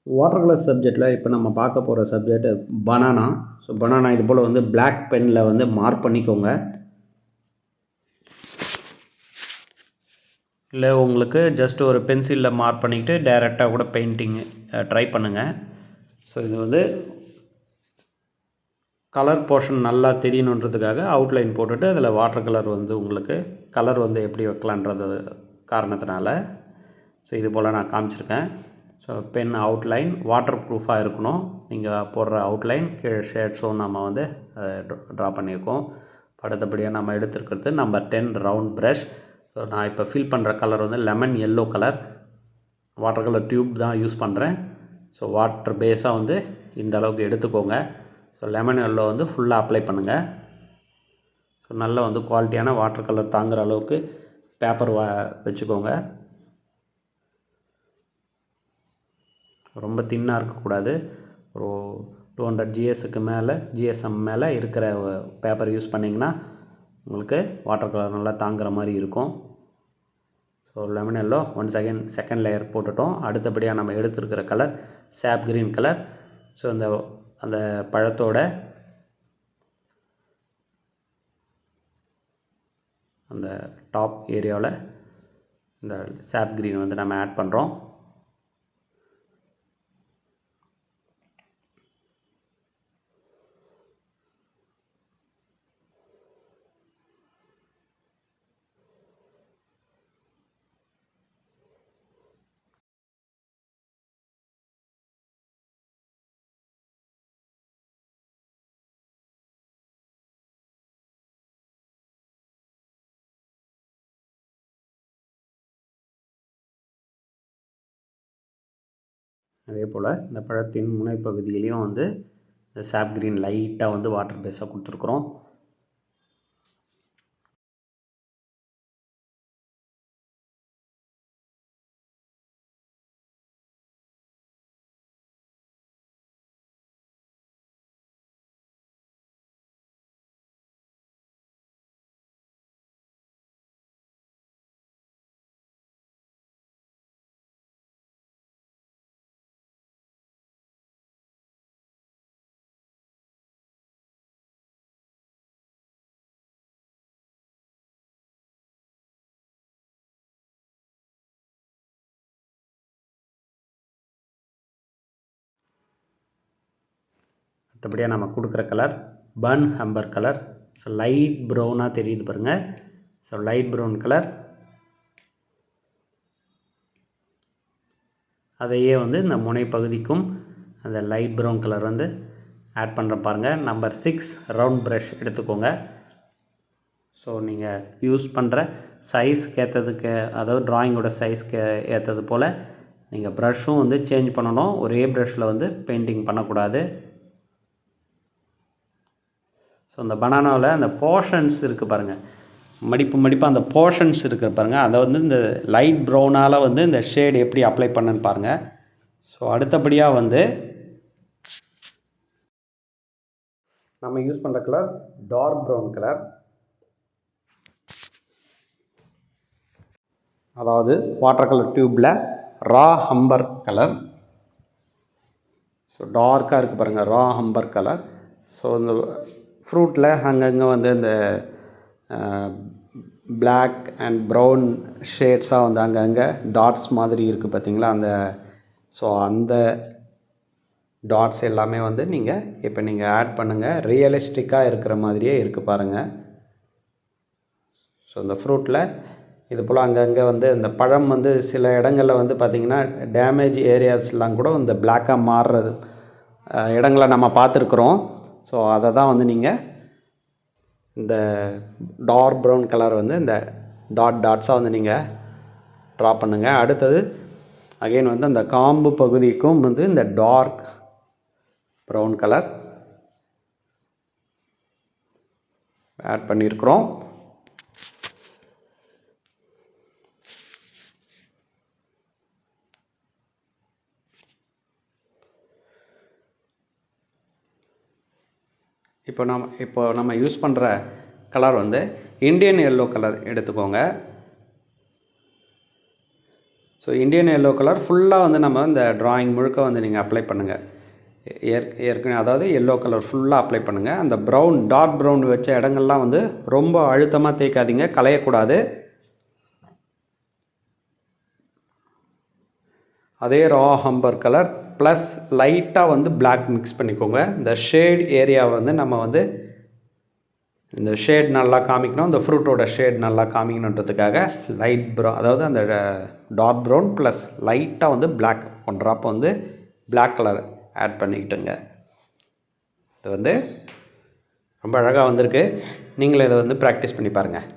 Water colour சப்ஜெக்டில் இப்போ நம்ம பார்க்க போகிற சப்ஜெக்ட் பனானா. ஸோ பனானா இது போல் வந்து பிளாக் பெனில் வந்து மார்க் பண்ணிக்கோங்க. இல்லை உங்களுக்கு ஜஸ்ட் ஒரு பென்சிலில் மார்க் பண்ணிக்கிட்டு டைரெக்டாக கூட பெயிண்டிங் ட்ரை பண்ணுங்கள். ஸோ இது வந்து கலர் போர்ஷன் நல்லா தெரியணுன்றதுக்காக அவுட்லைன் போட்டுட்டு அதில் வாட்டர் கலர் வந்து உங்களுக்கு கலர் வந்து எப்படி வைக்கலான்றது காரணத்தினால ஸோ இது போல் நான் காமிச்சிருக்கேன். ஸோ பென் அவுட்லைன் வாட்டர் ப்ரூஃபாக இருக்கணும். நீங்கள் போடுற அவுட்லைன் கீழே ஷேட்ஸும் நம்ம வந்து ட்ரா பண்ணியிருக்கோம். அடுத்தபடியாக நம்ம எடுத்துருக்கிறது நம்பர் 10 ரவுண்ட் ப்ரஷ். ஸோ நான் இப்போ ஃபில் பண்ணுற கலர் வந்து lemon yellow colour. Water colour tube தான் யூஸ் பண்ணுறேன். ஸோ வாட்டர் பேஸாக வந்து இந்த அளவுக்கு எடுத்துக்கோங்க. ஸோ லெமன் எல்லோ வந்து ஃபுல்லாக அப்ளை பண்ணுங்கள். ஸோ நல்ல வந்து குவாலிட்டியான வாட்டர் கலர் தாங்குகிற அளவுக்கு பேப்பர் வச்சுக்கோங்க. ரொம்ப தின்னாக இருக்கக்கூடாது. ஒரு 200 GSக்கு மேலே GSM மேலே இருக்கிற பேப்பர் யூஸ் பண்ணிங்கன்னா உங்களுக்கு வாட்டர் கலர் நல்லா தாங்குகிற மாதிரி இருக்கும். So lemon yellow once again second layer போட்டுட்டோம். அடுத்தபடியாக நம்ம எடுத்துருக்கிற கலர் சாப் கிரீன் கலர். ஸோ அந்த பழத்தோட அந்த டாப் ஏரியாவில் இந்த சாப் கிரீன் வந்து நம்ம ஆட் பண்ணுறோம். அதே போல் இந்த பழத்தின் முனைப்பகுதியிலையும் வந்து இந்த சாப் கிரீன் லைட்டாக வந்து வாட்டர் பேஸாக கொடுத்துருக்குறோம். மற்றபடியாக நம்ம கொடுக்குற colour burn Humber colour. So light ப்ரௌனாக தெரியுது பாருங்கள். So light brown colour. அதையே வந்து இந்த முனை பகுதிக்கும் அந்த லைட் ப்ரௌன் கலர் வந்து ஆட் பண்ணுற பாருங்கள். நம்பர் 6 ரவுண்ட் ப்ரஷ் எடுத்துக்கோங்க. ஸோ நீங்கள் யூஸ் பண்ணுற சைஸ்க்கு ஏற்றதுக்கு, அதாவது ட்ராயிங்கோட சைஸ்க்கு ஏற்றது போல் நீங்கள் ப்ரஷ்ஷும் வந்து சேஞ்ச் பண்ணணும். ஒரே ப்ரஷ்ஷில் வந்து பெயிண்டிங் பண்ணக்கூடாது. ஸோ அந்த பனானாவில் அந்த போர்ஷன்ஸ் இருக்குது பாருங்கள், மடிப்பாக அந்த போர்ஷன்ஸ் இருக்கிற பாருங்கள், அதை வந்து இந்த லைட் ப்ரௌனால் வந்து இந்த ஷேடு எப்படி அப்ளை பண்ணுன்னு பாருங்கள். ஸோ அடுத்தபடியாக வந்து நம்ம யூஸ் பண்ணுற கலர் டார்க் ப்ரௌன் கலர், அதாவது வாட்டர் கலர் டியூப்பில் ரா ஹம்பர் கலர். ஸோ டார்க்காக இருக்குது பாருங்கள், ரா ஹம்பர் கலர். ஸோ இந்த ஃப்ரூட்டில் அங்கங்கே வந்து இந்த பிளாக் அண்ட் ப்ரௌன் ஷேட்ஸாக வந்து அங்கங்கே டாட்ஸ் மாதிரி இருக்குது பார்த்திங்களா, அந்த டாட்ஸ் எல்லாமே வந்து நீங்கள் இப்போ நீங்கள் ஆட் பண்ணுங்கள். ரியலிஸ்டிக்காக இருக்கிற மாதிரியே இருக்குது பாருங்கள். ஸோ இந்த ஃப்ரூட்டில் இது போல் அங்கங்கே வந்து இந்த பழம் வந்து சில இடங்களில் வந்து பார்த்திங்கன்னா டேமேஜ் ஏரியாஸ்லாம் கூட இந்த பிளாக்காக மாறுறது இடங்களை நம்ம பார்த்துருக்குறோம். ஸோ அதை தான் வந்து நீங்கள் இந்த டார்க் ப்ரௌன் கலர் வந்து இந்த டாட்ஸாக வந்து நீங்கள் ட்ரா பண்ணுங்கள். அடுத்தது அகெயின் வந்து அந்த காம்பு பகுதிக்கும் வந்து இந்த டார்க் ப்ரௌன் கலர் ஆட் பண்ணியிருக்கிறோம். இப்போ நம்ம யூஸ் பண்ணுற கலர் வந்து இந்தியன் எல்லோ கலர் எடுத்துக்கோங்க. ஸோ இந்தியன் எல்லோ கலர் ஃபுல்லாக வந்து நம்ம இந்த ட்ராயிங் முழுக்க வந்து நீங்கள் அப்ளை பண்ணுங்கள். ஏற்கனவே அதாவது எல்லோ கலர் ஃபுல்லாக அப்ளை பண்ணுங்கள். அந்த ப்ரௌன் டார்க் ப்ரௌன் வச்ச இடங்கள்லாம் வந்து ரொம்ப அழுத்தமாக தேய்க்காதீங்க, களையக்கூடாது. அதே ரா ஹம்பர் கலர் ப்ளஸ் லைட்டாக வந்து பிளாக் மிக்ஸ் பண்ணிக்கோங்க. இந்த ஷேட் ஏரியாவை வந்து நம்ம வந்து இந்த ஷேட் நல்லா காமிக்கணும், இந்த ஃப்ரூட்டோட ஷேட் நல்லா காமிக்கணுன்றதுக்காக லைட் ப்ரௌன், அதாவது அந்த டார்க் ப்ரௌன் ப்ளஸ் லைட்டாக வந்து பிளாக், 1 ட்ராப் வந்து பிளாக் கலர் ஆட் பண்ணிக்கிட்டுங்க. இது வந்து ரொம்ப அழகாக வந்திருக்கு. நீங்களும் இதை வந்து ப்ராக்டிஸ் பண்ணி பாருங்கள்.